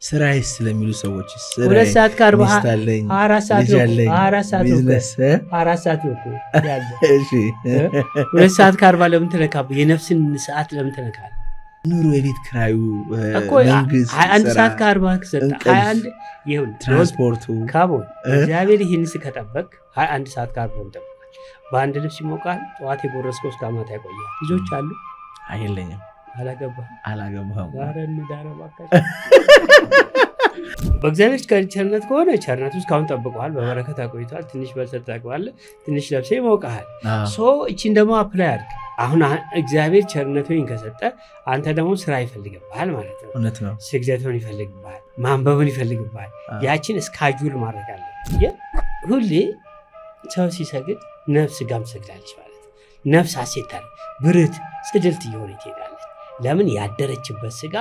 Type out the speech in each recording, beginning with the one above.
ስራዬ ስለሚሉ ሰዎች ሁለት ሰዓት ከአርባ አራት ሰዓት ያለ ሁለት ሰዓት ከአርባ ለምን ትነካብህ? የነፍስን ሰዓት ለምን ትነካለህ? ኑሮ የቤት ክራዩ መንግስት 21 ሰዓት ከ40 ከሰጠ 21 ይሁን ትራንስፖርቱ ካቦን እግዚአብሔር ይህን ከጠበቅ 21 ሰዓት ከ40 እንጠብቃለን። በአንድ ልብስ ይሞቃል። ጠዋት የጎረስከው እስከ ማታ ያቆያል። ልጆች አሉ አይለኝም አላገባህም ዛሬን ዳረባካሽ በእግዚአብሔር ቸርነት ከሆነ ቸርነቱ እስካሁን ጠብቀዋል። በበረከት አቆይቷል። ትንሽ በልተህ ትጠግባለህ። ትንሽ ለብሰህ ይሞቃል። እቺን ደግሞ አፕላይ አድርግ። አሁን እግዚአብሔር ቸርነቱን ከሰጠ አንተ ደግሞ ስራ ይፈልግብሃል ማለት ነው። እውነት ነው። ስግደቱን ይፈልግብሃል፣ ማንበብን ይፈልግብሃል። ያችን እስካጁል ማድረግ አለ። ሁሌ ሰው ሲሰግድ ነፍስ ጋም ሰግዳለች ማለት ነው። ነፍስ አሴታል ብርት ጽድልት እየሆነ ትሄዳለች። ለምን? ያደረችበት ስጋ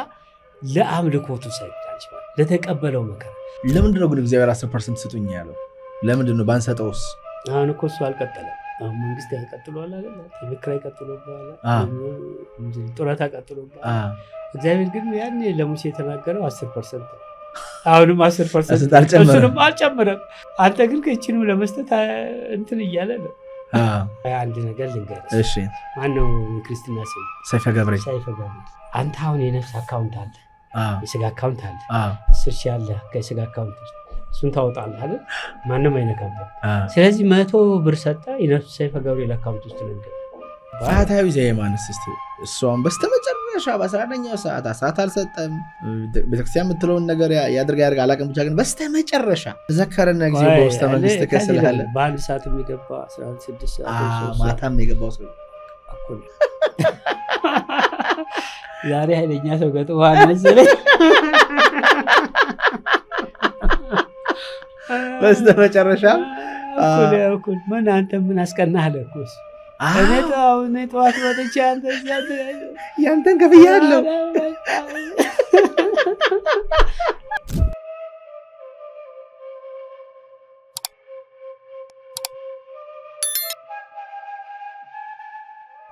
ለአምልኮቱ ሰግዳለች ማለት ለተቀበለው መከራ። ለምንድነው ግን እግዚአብሔር 10% ስጡኝ ያለው? ለምንድነው ባንሰጠውስ? አሁን እኮ እሱ አልቀጠለም። አሁን መንግስት ቀጥሏል አይደል? ትክክለኛ ቀጥሎባል። ጡረታ ቀጥሎባል። እግዚአብሔር ግን ያኔ ለሙሴ የተናገረው 10% አሁንም 10% እሱንም አልጨመረም። አንተ ግን ከእችንም ለመስጠት እንትን እያለ ነው። አንድ ነገር ልንገርህ። እሺ ማነው የክርስትና ስም? ሰይፈ ገብሬ። አንተ አሁን የነፍስ አካውንት አለ፣ የስጋ አካውንት አለ። 10 ሺህ አለ ከስጋ አካውንት ውስጥ እሱን ታወጣለህ አይደል? ማንም አይነካበት። ስለዚህ 100 ብር ሰጠ የነፍስ ሰይፈ ገብሬ አካውንት ውስጥ ነው እንግዲህ ባህታዊ ዘየማንስ እስቲ እሷን በስተመጨረሻ በ11ኛው ሰዓት አስራት አልሰጠም። ቤተክርስቲያን የምትለውን ነገር ያድርግ አላውቅም። ብቻ ግን በስተመጨረሻ ተዘከረና ጊዜ በውስተ መንግስት ከስልሃለ በአንድ ሰዓት የሚገባ 16 ሰዓት ማታም የገባው ሰው ዛሬ ኃይለኛ ሰው ገጥሞሃል መሰለኝ። በስተመጨረሻ እኩል ምን አንተ ምን አስቀናህ አለ እኮ እሱ። እኔ ጠዋት ወጥቼ ያንተን ከፍያለሁ።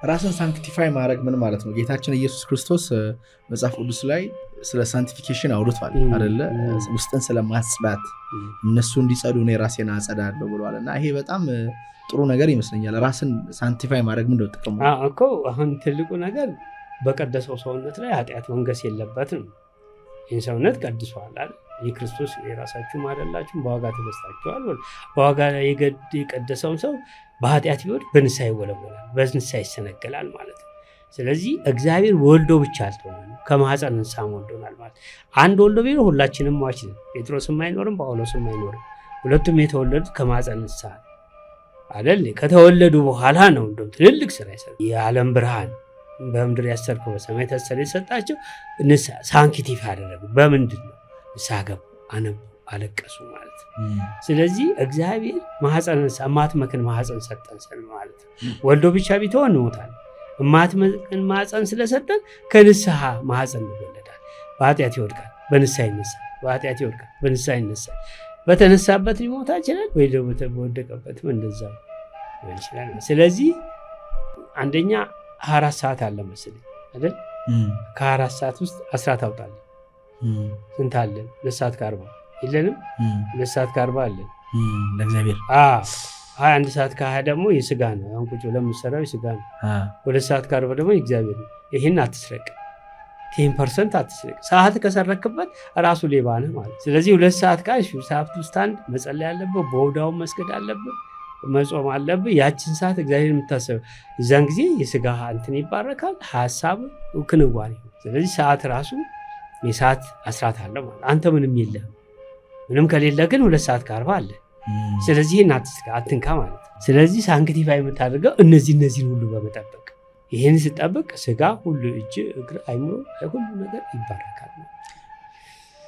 ራስን ሳንክቲፋይ ማድረግ ምን ማለት ነው? ጌታችን ኢየሱስ ክርስቶስ መጽሐፍ ቅዱስ ላይ ስለ ሳንቲፊኬሽን አውርቷል አይደለ? ውስጥን ስለማጽዳት እነሱ እንዲጸዱ እኔ ራሴን አጸዳለሁ ብሏል። እና ይሄ በጣም ጥሩ ነገር ይመስለኛል። ራስን ሳንቲፋይ ማድረግ ምንድነው ጥቅሙ? እኮ አሁን ትልቁ ነገር በቀደሰው ሰውነት ላይ ኃጢአት መንገስ የለበትም። ይህን ሰውነት ቀድሷል አይደል? የክርስቶስ የራሳችሁ አይደላችሁም፣ በዋጋ ተገዝታችኋል። በዋጋ የቀደሰውን ሰው በኃጢአት ቢወድቅ በንስሐ ይወለወላል፣ በንስሐ ይሰነገላል ማለት ነው። ስለዚህ እግዚአብሔር ወልዶ ብቻ አልተወንም፣ ከማህፀን እንስሳም ወልዶናል ማለት። አንድ ወልዶ ቢሆን ሁላችንም ሟች ነን። ጴጥሮስም አይኖርም፣ ጳውሎስም አይኖርም። ሁለቱም የተወለዱት ከማህፀን እንስሳ አይደል? ከተወለዱ በኋላ ነው እንደውም ትልልቅ ስራ ይሰራል። የዓለም ብርሃን በምድር ያሰርከው በሰማይ ታሰረ የሰጣቸው ንስሐ ሳንክቲፋ አደረጉ። በምንድን ነው? ንስሐ ገቡ፣ አነቡ፣ አለቀሱ ማለት ነው። ስለዚህ እግዚአብሔር ማህፀን እማትመክን ማህፀን ሰጠን ማለት ነው። ወልዶ ብቻ ቢተወን እንሞታለን። እማትመክን ማህፀን ስለሰጠን ከንስሐ ማህፀን ይወለዳል። በኃጢአት ይወድቃል፣ በንስሐ ይነሳል። በኃጢአት ይወድቃል፣ በንስሐ ይነሳል። በተነሳበት ሊሞታ ይችላል፣ ወይ ደግሞ በወደቀበትም እንደዛ ይችላል። ስለዚህ አንደኛ 24 ሰዓት አለ መሰለኝ አይደል? ከ24 ሰዓት ውስጥ 10 ታውጣለህ። ስንት አለን? 2 ሰዓት ከ40 የለንም? 2 ሰዓት ከ40 አለን ለእግዚአብሔር። 21 ሰዓት ከ20 ደግሞ የስጋ ነው። አሁን ቁጭ ብለን የምትሰራው የስጋ ነው። 2 ሰዓት ከ40 ደግሞ የእግዚአብሔር ነው። ይህን አትስረቅ። 10% አትስረቅ። ሰዓት ከሰረክበት ራሱ ሌባ ነህ ማለት። ስለዚህ 2 ሰዓት ካልሽ ሰዓት ውስጥ አንድ መጸለይ አለብህ፣ በወዳውን መስገድ አለብህ፣ መጾም አለብህ። ያችን ሰዓት እግዚአብሔር የምታሰብ እዛን ጊዜ የስጋ እንትን ይባረካል፣ ሀሳብ ክንዋኔ። ስለዚህ ሰዓት ራሱ የሰዓት አስራት አለ ማለት። አንተ ምንም የለህም። ምንም ከሌለ ግን 2 ሰዓት ከ40 አለ። ስለዚህ አትንካ ማለት። ስለዚህ ሳንክቲፋይ የምታደርገው እነዚህን ሁሉ በመጠበቅ ይህን ስጠብቅ ስጋ ሁሉ እጅ፣ እግር፣ አይምሮ ሁሉ ነገር ይባረካል።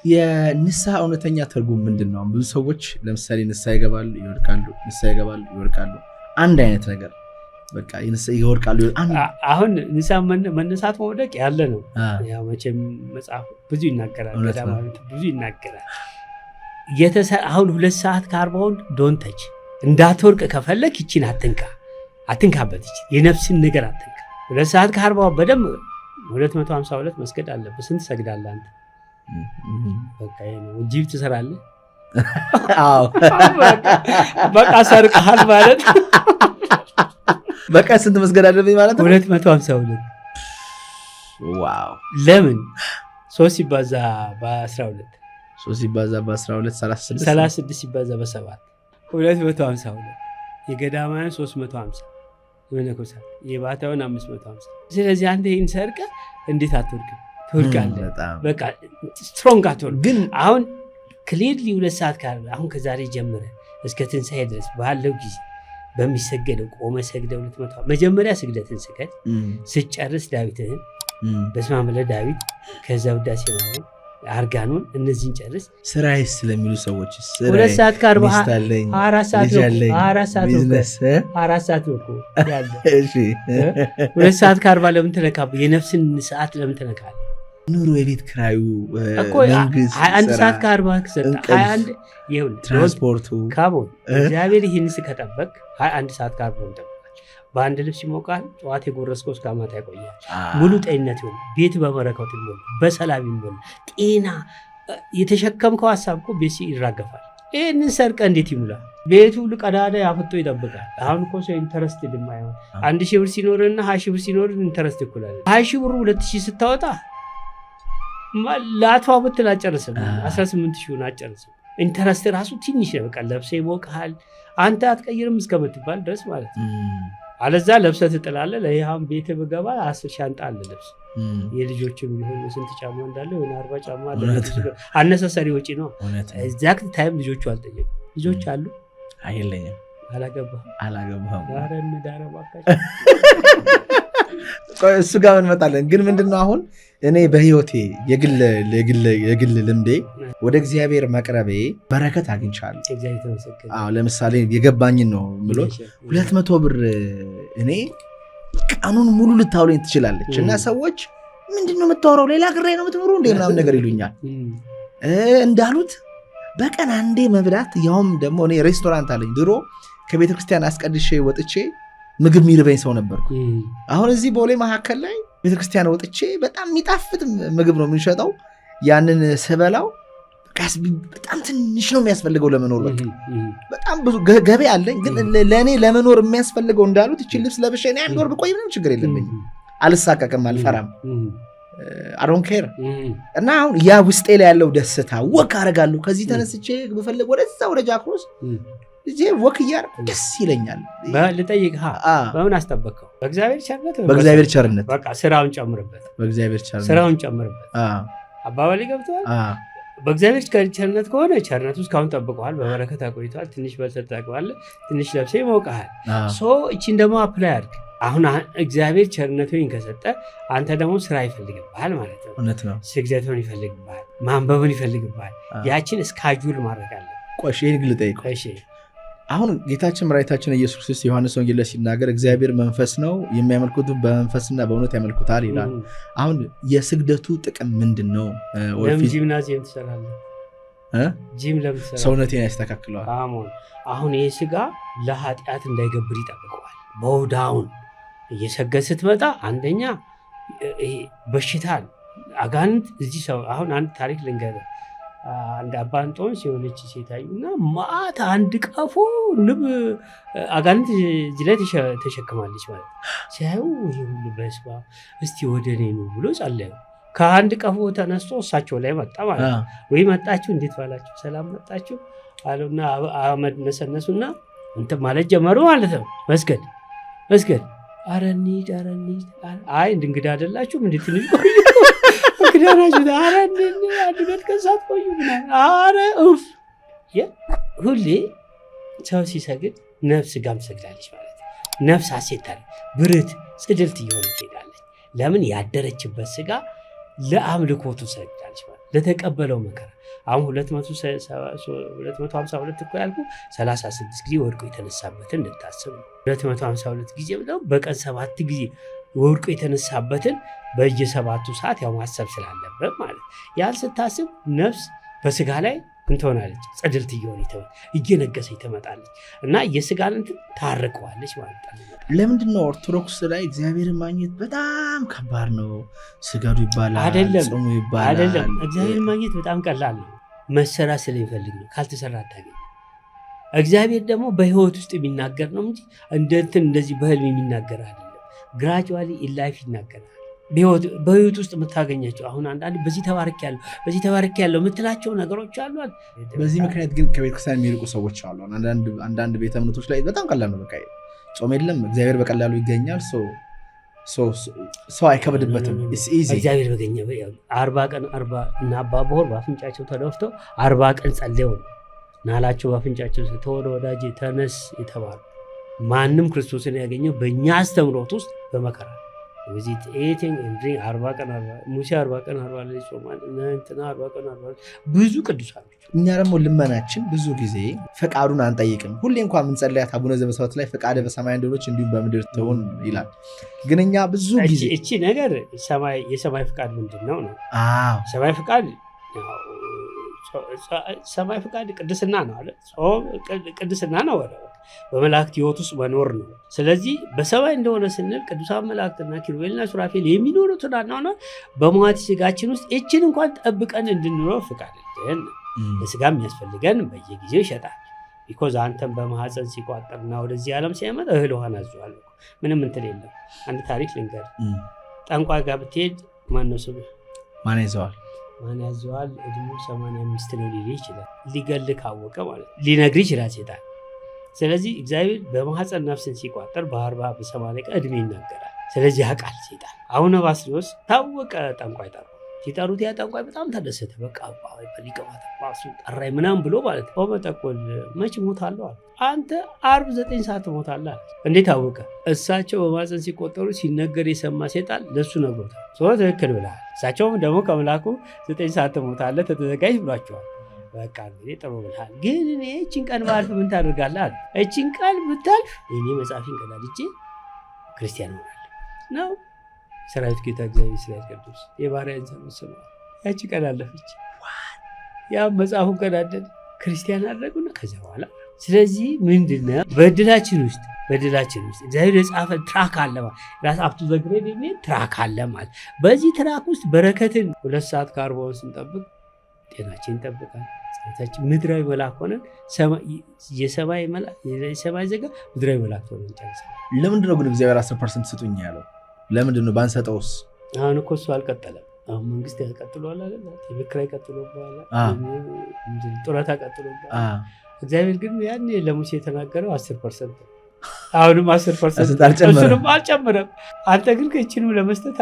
የንስሐ እውነተኛ ትርጉም ምንድን ነው? ብዙ ሰዎች ለምሳሌ ንስሐ ይገባሉ፣ ይወድቃሉ፣ ንስሐ ይገባሉ፣ ይወድቃሉ። አንድ አይነት ነገር በቃ ይወድቃሉ። አሁን ንስሐ መነሳት መውደቅ ያለ ነው። ያው መቼም መጽሐፍ ብዙ ይናገራል፣ ብዙ ይናገራል። አሁን 2 ሰዓት ከ40 ዶንተች እንዳትወርቅ ከፈለክ ይቺን አትንካበት። የነፍስን ነገር አትንካ። 2 ሰዓት ከ40 በደንብ 252 መስገድ አለብህ። ስንት ሰግዳለህ አንተ? በቃ ይሄ ነው። ጅብ ትሰራለህ? አዎ በቃ ሰርቀሃል ማለት። በቃ ስንት መስገድ አለብኝ ማለት ነው? 252። ዋው! ለምን 3 ሲባዛ በ12 3 ሲባዛ በ12 36 36 ሲባዛ በ7 252። የገዳማውያን 350 የመነኮሳት የባህታውያን 550። ስለዚህ አንተ ይህን ሰርቀህ እንዴት አትወድቅም? ትወድቃለህ። በቃ ስትሮንግ አትወድቅም። ግን አሁን ክሊርሊ 2 ሰዓት ካለ አሁን ከዛሬ ጀምረ እስከ ትንሣኤ ድረስ ባለው ጊዜ በሚሰገደው ቆመ ሰግደው 200 መጀመሪያ ስግደትን ስገድ፣ ስጨርስ ዳዊትህን በስመ አብ ዳዊት፣ ከዛ ውዳሴ ማርያም አርጋኑን እነዚህን ጨርስ። ስራዬስ ስለሚሉ ሰዎች 2 ሰዓት ከ40 4 ሰዓት ነው 4 ሰዓት ነው ያለ 2 ሰዓት ከ40 ለምን ተነካብህ? የነፍስን ሰዓት ለምን ተነካለህ? ኑሮ፣ የቤት ክራዩ፣ መንግስት 1 ሰዓት ከ40 ከሰጠ 21 ይሁን ትራንስፖርቱ ካቦን እግዚአብሔር ይህን ከጠበቅ 21 ሰዓት ከ40 ነው። በአንድ ልብስ ይሞቃል። ጠዋት የጎረስከው እስከ ማታ ይቆያል። ሙሉ ጤንነት ይሆን፣ ቤት በበረከት ይሞል፣ በሰላም ይሞል፣ ጤና የተሸከምከው ሀሳብ እኮ ቤት ይራገፋል። ይህንን ሰርቀ እንዴት ይሙላ? ቤቱ ሁሉ ቀዳዳ ያፍጦ ይጠብቃል። አሁን እኮ ሰው ኢንተረስት ድማይሆን 1000 ብር ሲኖርና 20 ብር ሲኖር ኢንተረስት ይኩላል። 20 ብሩ 2000 ስታወጣ ላቷ ብትል አጨርስም 18,000 አጨርስም። ኢንተረስት ራሱ ትንሽ ነው። በቃ ለብሰ ይሞቃል። አንተ አትቀይርም እስከምትባል ድረስ ማለት ነው። አለዛ ለብሰ ትጥላለህ። ለይሃም ቤት ብገባ 10 ሻንጣ አለ ልብስ። የልጆችም ቢሆን ስንት ጫማ እንዳለ ወይ 40 ጫማ አለ። አነሳሳሪ ወጪ ነው። ኤግዛክት ታይም ልጆቹ አልጠየቁም። ልጆች አሉ አይለኝም። አላገባህም። ዳረ እንዳረ ባካች እሱ ጋር እንመጣለን። ግን ምንድነው አሁን እኔ በህይወቴ የግል ልምዴ ወደ እግዚአብሔር መቅረቤ በረከት አግኝቻለሁ። ለምሳሌ የገባኝን ነው ብሎ 200 ብር እኔ ቀኑን ሙሉ ልታውለኝ ትችላለች እና ሰዎች ምንድነው የምታወራው? ሌላ ግሬ ነው የምትኖሩ እንደ ምናምን ነገር ይሉኛል። እንዳሉት በቀን አንዴ መብላት፣ ያውም ደግሞ እኔ ሬስቶራንት አለኝ። ድሮ ከቤተክርስቲያን አስቀድሼ ወጥቼ ምግብ የሚርበኝ ሰው ነበርኩ። አሁን እዚህ ቦሌ መካከል ላይ ቤተክርስቲያን ወጥቼ በጣም የሚጣፍጥ ምግብ ነው የምንሸጠው። ያንን ስበላው በጣም ትንሽ ነው የሚያስፈልገው ለመኖር። በቃ በጣም ብዙ ገቢ አለኝ፣ ግን ለእኔ ለመኖር የሚያስፈልገው እንዳሉት እቺ ልብስ ለብሼ እኔ 1 ወር ብቆይ ምንም ችግር የለብኝም። አልሳቀቅም፣ አልፈራም፣ አዶን ኬር። እና አሁን ያ ውስጤ ላይ ያለው ደስታ ወክ አደርጋለሁ። ከዚህ ተነስቼ ብፈልግ ወደዛ ወደ ጃክሮስ እጄ ወክ እያደረኩ ደስ ይለኛል። ልጠይቅህ፣ በምን አስጠበቅከው? በእግዚአብሔር ቸርነት። በቃ ስራውን ጨምርበት፣ በእግዚአብሔር ቸርነት ስራውን ጨምርበት። አባባሌ ገብቶሃል? በእግዚአብሔር ቸርነት ከሆነ ቸርነቱ እስካሁን ጠብቀዋል፣ በበረከት አቆይተዋል። ትንሽ በልተህ ትጠግባለህ፣ ትንሽ ለብሰህ ይሞቅሃል። እቺን ደግሞ አፕላይ አድርግ። አሁን እግዚአብሔር ቸርነቱን ከሰጠ አንተ ደግሞ ስራ ይፈልግብሃል ማለት ነው። እውነት ነው። ስግደቱን ይፈልግብሃል፣ ማንበብን ይፈልግብሃል። ያችን እስካጁል ማድረግ አለ። ቆሽ ይህን ግል ጠይቅ። አሁን ጌታችን መድኃኒታችን ኢየሱስ ክርስቶስ ዮሐንስ ወንጌል ላይ ሲናገር እግዚአብሔር መንፈስ ነው፣ የሚያመልኩት በመንፈስና በእውነት ያመልኩታል ይላል። አሁን የስግደቱ ጥቅም ምንድን ነው? ጂምናዚየም ትሰራለህ? ጂም ለምትሰራ ሰውነቴን ያስተካክለዋል። አሁን ይህ ስጋ ለኃጢአት እንዳይገብር ይጠብቀዋል። በውዳውን እየሰገድ ስትመጣ አንደኛ በሽታል አጋንንት እዚህ ሰው አሁን አንድ ታሪክ ልንገርህ። አንድ አባ እንጦንስ የሆነች ሴት አዩና ማታ አንድ ቀፎ ንብ አጋንንት እዚህ ላይ ተሸክማለች ማለት ሲያዩ ይህ ሁሉ በስባ እስቲ ወደ እኔ ነው ብሎ ጸለዩ። ከአንድ ቀፎ ተነስቶ እሳቸው ላይ መጣ ማለት ነው። ወይ መጣችሁ፣ እንዴት ባላችሁ፣ ሰላም መጣችሁ አሉና አመድ ነሰነሱና እንትን ማለት ጀመሩ ማለት ነው። መስገድ ኧረ እንሂድ አይ እንግዳ አይደላችሁም እንዴ ትንሽ ቆዩ ክዳናችሁ ኧረ አንድ ቤት ከሳት ቆዩ ምናምን ኧረ ኡፍ ሁሌ ሰው ሲሰግድ ነፍስ ጋም ሰግዳለች ማለት ነው። ነፍስ አሴታል ብርት ጽድልት እየሆነ ትሄዳለች። ለምን? ያደረችበት ስጋ ለአምልኮቱ ሰግዳለች ማለት ለተቀበለው መከራ። አሁን 252 እኮ ያልኩ 36 ጊዜ ወድቆ የተነሳበትን እንድታስብ ነው። 252 ጊዜ ብለው በቀን 7 ጊዜ ወድቆ የተነሳበትን በየ7ቱ ሰዓት ያው ማሰብ ስላለበት ማለት ያን ስታስብ ነፍስ በስጋ ላይ ግን ትሆናለች። ጸድልት እየሆነ እየነገሰች ትመጣለች እና የስጋን እንትን ታርቀዋለች ማለት ነው። ለምንድን ነው ኦርቶዶክስ ላይ እግዚአብሔርን ማግኘት በጣም ከባድ ነው? ስገዱ ይባላል፣ ጾሙ ይባላል። አይደለም፣ እግዚአብሔርን ማግኘት በጣም ቀላል ነው። መሰራት ስለሚፈልግ ነው። ካልተሰራ አታገኝ። እግዚአብሔር ደግሞ በህይወት ውስጥ የሚናገር ነው እንጂ እንደዚህ በህልም የሚናገር አይደለም። ግራጁዋሊ ኢንላይፍ ይናገራል። በህይወት ውስጥ የምታገኛቸው አሁን አንዳንድ በዚህ ተባርክ ያለው የምትላቸው ነገሮች አሉ። በዚህ ምክንያት ግን ከቤተክርስቲያን የሚርቁ ሰዎች አሉ። አንዳንድ ቤተ እምነቶች ላይ በጣም ቀላል ነው። በቃ ጾም የለም፣ እግዚአብሔር በቀላሉ ይገኛል፣ ሰው አይከብድበትም። እግዚአብሔር በገኘ 40 ቀን እና አባ በሆር በአፍንጫቸው ተደፍተው 40 ቀን ጸልየው ናላቸው በአፍንጫቸው ተወደ ወዳጄ ተነስ የተባሉ ማንም ክርስቶስን ያገኘው በእኛ አስተምሮት ውስጥ በመከራ ቪዚት ኤቲንግ ኤንድ ድሪንክ 40 ቀን 40 ሙሴ 40 ቀን 40 ላይ ጾማል። እንትና 40 ቀን 40 ብዙ ቅዱሳኖች። እኛ ደግሞ ልመናችን ብዙ ጊዜ ፈቃዱን አንጠይቅም። ሁሌ እንኳን የምንጸልያት አቡነ ዘበሰማያት ላይ ፈቃደ በሰማይ እንደሆነች እንዲሁም በምድር ትሁን ይላል። ግን እኛ ብዙ ጊዜ እቺ ነገር የሰማይ ፈቃድ ምንድነው ነው? ሰማይ ፈቃድ ቅድስና ነው አለ። ቅድስና ነው ወደ በመላእክት ህይወት ውስጥ መኖር ነው። ስለዚህ በሰማይ እንደሆነ ስንል ቅዱሳን መላእክትና ኪሩቤልና ሱራፌል የሚኖሩት ናና በመዋቲ ስጋችን ውስጥ እችን እንኳን ጠብቀን እንድንኖር ፍቃድ አለን። ለስጋ የሚያስፈልገን በየጊዜው ይሸጣል። ቢኮዝ አንተን በማህፀን ሲቋጠርና ወደዚህ ዓለም ሲያመጣ እህል ውሃን አዘዋል። ምንም እንትን የለም። አንድ ታሪክ ልንገር። ጠንቋይ ጋር ብትሄድ ማነው ስሙ? ማን ያዘዋል? እድሜው 85 ነው ሊል ይችላል። ሊገል ካወቀ ማለት ሊነግር ይችላል ሴጣን። ስለዚህ እግዚአብሔር በማህፀን ነፍስን ሲቋጠር በ40 በ80 ቀን እድሜ ይናገራል። ስለዚህ ያውቃል ሴጣን። አቡነ ባስልዮስ ታወቀ ጠንቋይ ጠሩ። ሲጠሩት ያ ጠንቋይ በጣም ተደሰተ። በቃ ሊቀማት ባሱ ጠራይ ምናምን ብሎ ማለት ነው። መጠቆል መች ሞታለሁ አለ። አንተ ዓርብ 9 ሰዓት ሞታለህ አለ። እንዴት አወቀ? እሳቸው በማህፀን ሲቆጠሩ ሲነገር የሰማ ሴጣን ለሱ ነግሮታል። ትክክል ብለሃል። እሳቸውም ደግሞ ከመላኩ 9 ሰዓት ሞታለህ ተዘጋጅ ብሏቸዋል። በቃ እንግዲህ ጥሩ ብለሃል። ግን እኔ እችን ቀን ባልፍ ምን ታደርጋለህ አለ። እችን ቀን ብታልፍ እኔ መጽሐፌን ቀዳድጄ ክርስቲያን ሆናለሁ ነው። ሰራዊት ጌታ እግዚአብሔር ስለ ቅዱስ የባሪያን ዘመን ያቺ ቀን አለፈች። ያ መጽሐፉን ቀዳደን ክርስቲያን አደረጉና ከዚያ በኋላ ስለዚህ ምንድነው በድላችን ውስጥ እግዚአብሔር የጻፈ ትራክ አለ ማለት ራስ አፕቱ ዘግሬድ የሚል ትራክ አለ ማለት። በዚህ ትራክ ውስጥ በረከትን 2 ሰዓት ከ40 ስንጠብቅ ጤናችን እንጠብቃለን። ጸሎታችን ምድራዊ መልአክ ሆነን የሰማይ ዜጋ ምድራዊ መልአክ ሆነን እንጨርሳለን። ለምንድን ነው ግን እግዚአብሔር 10% ስጡኝ ያለው? ለምንድን ነው ባንሰጠውስ? አሁን እኮ እሱ አልቀጠለም። አሁን መንግስት ያቀጥሏል አለ፣ የቤት ኪራይ ቀጥሎብሃል፣ ጡረታ ቀጥሎብሃል። እግዚአብሔር ግን ያኔ ለሙሴ የተናገረው 10% አሁንም 10% እሱንም አልጨምረም። አንተ ግን ከእችንም ለመስጠት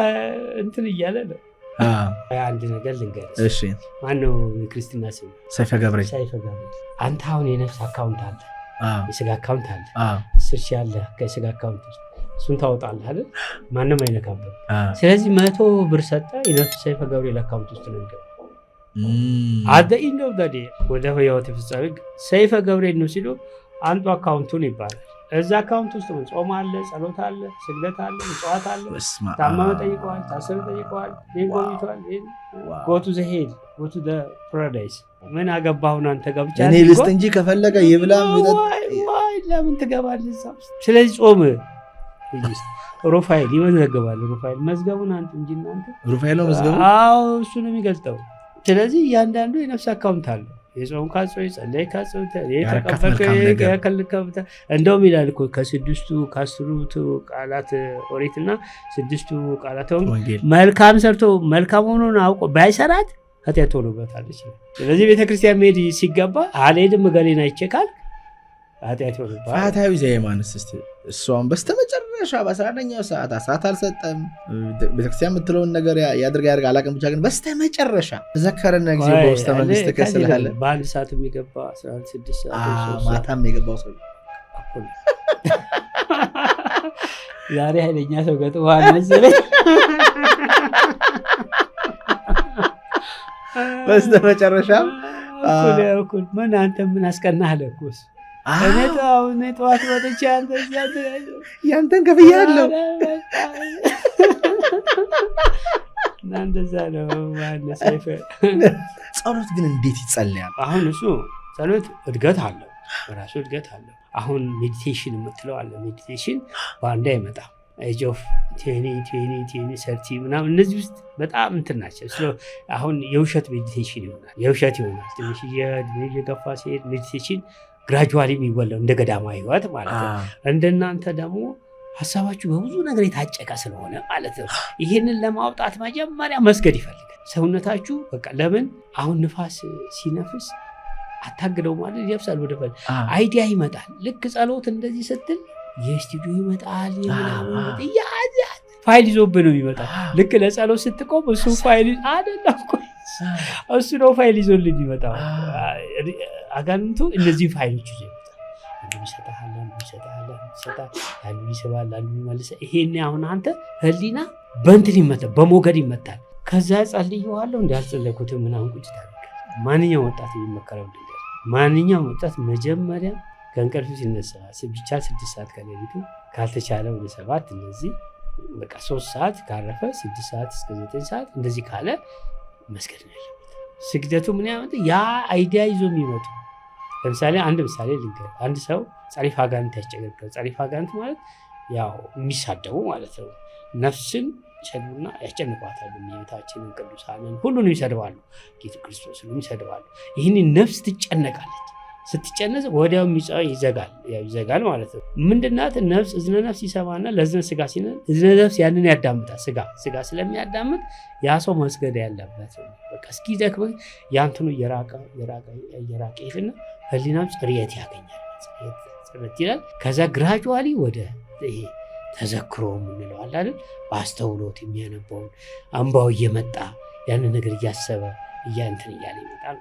እንትን እያለ ነው። አንድ ነገር ልንገርህ። እሺ ማነው የክርስትና ስም? ሰይፈ ገብሬ። አንተ አሁን የነፍስ አካውንት አለ፣ የስጋ አካውንት አለ። 10 ሺህ አለ ከስጋ አካውንት ውስጥ እሱን ታወጣለህ አይደል? ማንም አይነካበት። ስለዚህ 100 ብር ሰጠ የነፍስ ሰይፈ ገብርኤል አካውንት ውስጥ ነው የሚገባው። አደ ኢንዶ ዳዲ ወደ ህይወት ፍጻሜ ሰይፈ ገብርኤል ነው ሲሉ አንዱ አካውንቱን ይባላል። እዛ አካውንት ውስጥ ጾም አለ፣ ጸሎት አለ፣ ስግደት አለ፣ ምጽዋት አለ። ታመመ ጠይቀዋል፣ ታሰረ ጠይቀዋል፣ ጎብኝቷል። ጎቱ ዘሄድ ጎቱ ፓራዳይስ ምን አገባሁን አንተ ጋብቻ እኔ ልስጥ እንጂ ከፈለገ ይብላ ለምን ትገባለህ? ስለዚህ ጾም ሩፋኤል ይመዘገባል። ሩፋኤል መዝገቡን አንተ እንጂ እናንተ ሩፋኤል ነው መዝገቡ። አዎ እሱ ነው የሚገልጠው። ስለዚህ እያንዳንዱ የነፍስ አካውንት አለው። የጾም ካጾይ ጸለይ ካጾይ ተከልከብተ እንደውም ይላል እኮ ከ6 ቃላት ኦሪትና 6 ቃላት ወንጌል መልካም ሰርቶ መልካም ሆኖን አውቆ ባይሰራት ኃጢአት ሆኖበታል። ስለዚህ ቤተክርስቲያን መሄድ ሲገባ አልሄድም ገሌና ይቸካል ኃጢአት ሆኖበታል። ፋታዊ ዘየማንስ እስቲ እሷን በስተመጨረሻ በ11ኛው ሰዓት አስራት አልሰጠም። ቤተክርስቲያን የምትለውን ነገር ያድርጋ አላውቅም። ብቻ ግን በስተመጨረሻ ተዘከረና ጊዜ በውስተ መንግስት ከስላለ በአንድ ሰዓት የሚገባ 16 ሰዓት ማታም የገባው ሰው ዛሬ ኃይለኛ ሰው ገጥሟል መሰለኝ። በስተመጨረሻም እኩል ምን አንተ ምን አስቀናህ አለ እኮ እሱ። እኔ ጠዋት ወጥቼ ያንተን ከፍያለሁ እና እንደዛ ነው ማለት ሰይፈ። ጸሎት ግን እንዴት ይጸልያል? አሁን እሱ ጸሎት እድገት አለው፣ በራሱ እድገት አለው። አሁን ሜዲቴሽን የምትለው አለ። ሜዲቴሽን በአንድ አይመጣም። ኤጅ ኦፍ 20 ምናምን እነዚህ ውስጥ በጣም እንትን ናቸው። አሁን የውሸት ሜዲቴሽን ይሆናል፣ የውሸት ይሆናል። ትንሽ እየገፋ ሲሄድ ሜዲቴሽን ግራጁዋሊ የሚወለው እንደ ገዳማዊ ህይወት ማለት ነው። እንደናንተ ደግሞ ሀሳባችሁ በብዙ ነገር የታጨቀ ስለሆነ ማለት ነው። ይህንን ለማውጣት መጀመሪያ መስገድ ይፈልጋል ሰውነታችሁ። በቃ ለምን አሁን ንፋስ ሲነፍስ አታግደው ማለት ይነፍሳል፣ ወደ አይዲያ ይመጣል። ልክ ጸሎት እንደዚህ ስትል የስቱዲዮ ይመጣል፣ ፋይል ይዞብህ ነው የሚመጣው። ልክ ለጸሎት ስትቆም እሱ ፋይል አይደለም እሱ ነው ፋይል ይዞልህ የሚመጣው። አጋንንቱ እነዚህ ፋይሎች ይዞ ይመጣል። አንዱ ይሰጣል፣ አንዱ ይስባል፣ አንዱ ይመልሳል። ይሄኔ አሁን አንተ ህሊና በእንትን ይመታል፣ በሞገድ ይመታል። ከዛ ጸልየዋለሁ እንዳልጸለይኩትም ምናምን ቁጭ ታደርጋለህ። ማንኛውም ወጣት የሚመከረው ነገር ማንኛውም ወጣት መጀመሪያ ከእንቅልፉ ሲነሳ ብቻ 6 ሰዓት ከሌሊቱ ካልተቻለ ወደ 7 እነዚህ በቃ 3 ሰዓት ካረፈ 6 ሰዓት እስከ 9 ሰዓት እንደዚህ ካለ መስገድ ነው ያለበት። ስግደቱ ምን ያመጣ ያ አይዲያ ይዞ የሚመጡ ለምሳሌ አንድ ምሳሌ ልንገር። አንድ ሰው ጸሪፍ አጋንንት ያስቸገረው። ጸሪፍ አጋንንት ማለት ያው የሚሳደቡ ማለት ነው። ነፍስን ይሰድቡና ያስጨንቋታል። የቤታችንን ቅዱሳንን ሁሉንም ይሰድባሉ፣ ጌታ ክርስቶስንም ይሰድባሉ። ይህን ነፍስ ትጨነቃለች። ስትጨነስ ወዲያው ይዘጋል ማለት ነው። ምንድናት ነፍስ? እዝነ ነፍስ ይሰማና ለእዝነ ስጋ ሲነን እዝነ ነፍስ ያንን ያዳምጣል። ስጋ ስለሚያዳምጥ ያ ሰው መስገድ ያለበት በቃ እስኪ ደክመህ ያንተኑ እየራቀ ይሄድና ህሊናም ጽርየት ያገኛል። ጽርየት ይላል። ከዛ ግራጁዋሊ ወደ ይሄ ተዘክሮ የምንለው አለ አይደል? በአስተውሎት የሚያነባውን አንባው እየመጣ ያንን ነገር እያሰበ እንትን እያለ ይመጣል።